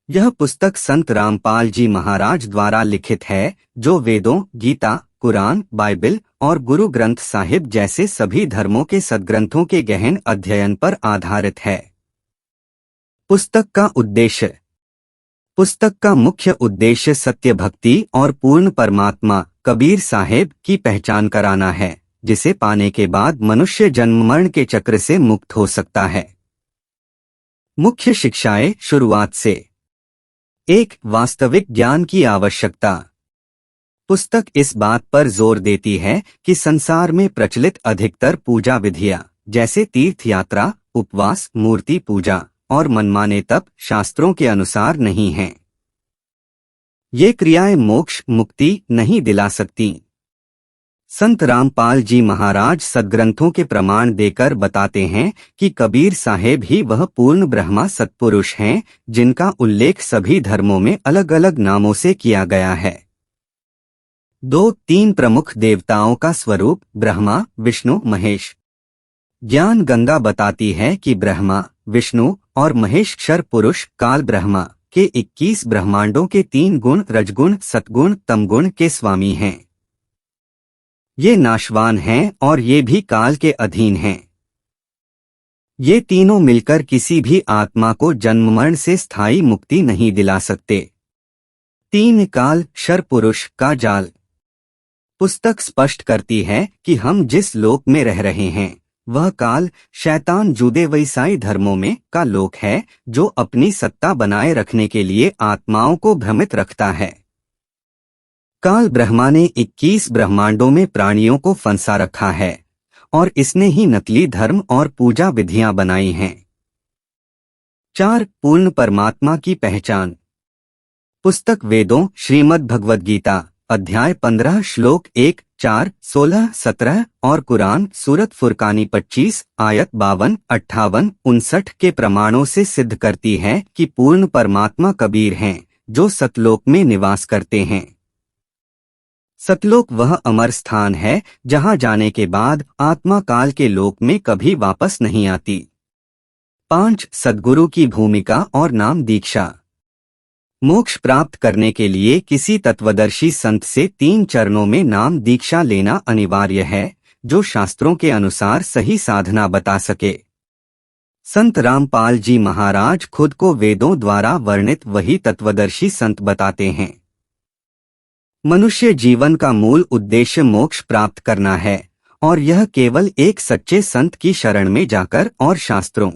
यह पुस्तक संत रामपाल जी महाराज द्वारा लिखित है, जो वेदों, गीता, कुरान, बाइबिल और गुरु ग्रंथ साहिब जैसे सभी धर्मों के सद्ग्रंथों के गहन अध्ययन पर आधारित है। पुस्तक का उद्देश्य। पुस्तक का मुख्य उद्देश्य सत्य भक्ति और पूर्ण परमात्मा कबीर साहेब की पहचान कराना है, जिसे पाने के बाद मनुष्य जन्म मरण के चक्र से मुक्त हो सकता है। मुख्य शिक्षाएं शुरुआत से। 1. वास्तविक ज्ञान की आवश्यकता। पुस्तक इस बात पर जोर देती है कि संसार में प्रचलित अधिकतर पूजा विधियां, जैसे तीर्थ यात्रा, उपवास, मूर्ति पूजा और मनमाने तप, शास्त्रों के अनुसार नहीं हैं। ये क्रियाएं मोक्ष मुक्ति नहीं दिला सकती। संत रामपाल जी महाराज सद्ग्रंथों के प्रमाण देकर बताते हैं कि कबीर साहेब ही वह पूर्ण ब्रह्मा सत्पुरुष हैं, जिनका उल्लेख सभी धर्मों में अलग अलग नामों से किया गया है। 2-3 प्रमुख देवताओं का स्वरूप ब्रह्मा, विष्णु, महेश। ज्ञान गंगा बताती है कि ब्रह्मा, विष्णु और महेश क्षर पुरुष काल ब्रह्मा के 21 ब्रह्मांडों के 3 गुण रजगुण, सतगुण, तमगुण के स्वामी हैं। ये नाशवान हैं और ये भी काल के अधीन हैं। ये तीनों मिलकर किसी भी आत्मा को जन्म मरण से स्थायी मुक्ति नहीं दिला सकते। 3 काल क्षर पुरुष का जाल। पुस्तक स्पष्ट करती है कि हम जिस लोक में रह रहे हैं वह काल शैतान जूदे ईसाई धर्मों में का लोक है, जो अपनी सत्ता बनाए रखने के लिए आत्माओं को भ्रमित रखता है। काल ब्रह्मा ने 21 ब्रह्मांडों में प्राणियों को फंसा रखा है और इसने ही नकली धर्म और पूजा विधियां बनाई हैं। 4. पूर्ण परमात्मा की पहचान। पुस्तक वेदों, श्रीमद् भगवद गीता अध्याय 15 श्लोक 1, 4, 16, 17 और कुरान सूरत फुरकानी 25 आयत 52, 58, 59 के प्रमाणों से सिद्ध करती है कि पूर्ण परमात्मा कबीर हैं, जो सतलोक में निवास करते हैं। सतलोक वह अमर स्थान है जहां जाने के बाद आत्मा काल के लोक में कभी वापस नहीं आती। 5. सद्गुरु की भूमिका और नाम दीक्षा। मोक्ष प्राप्त करने के लिए किसी तत्वदर्शी संत से 3 चरणों में नाम दीक्षा लेना अनिवार्य है, जो शास्त्रों के अनुसार सही साधना बता सके। संत रामपाल जी महाराज खुद को वेदों द्वारा वर्णित वही तत्वदर्शी संत बताते हैं। मनुष्य जीवन का मूल उद्देश्य मोक्ष प्राप्त करना है और यह केवल एक सच्चे संत की शरण में जाकर और शास्त्रों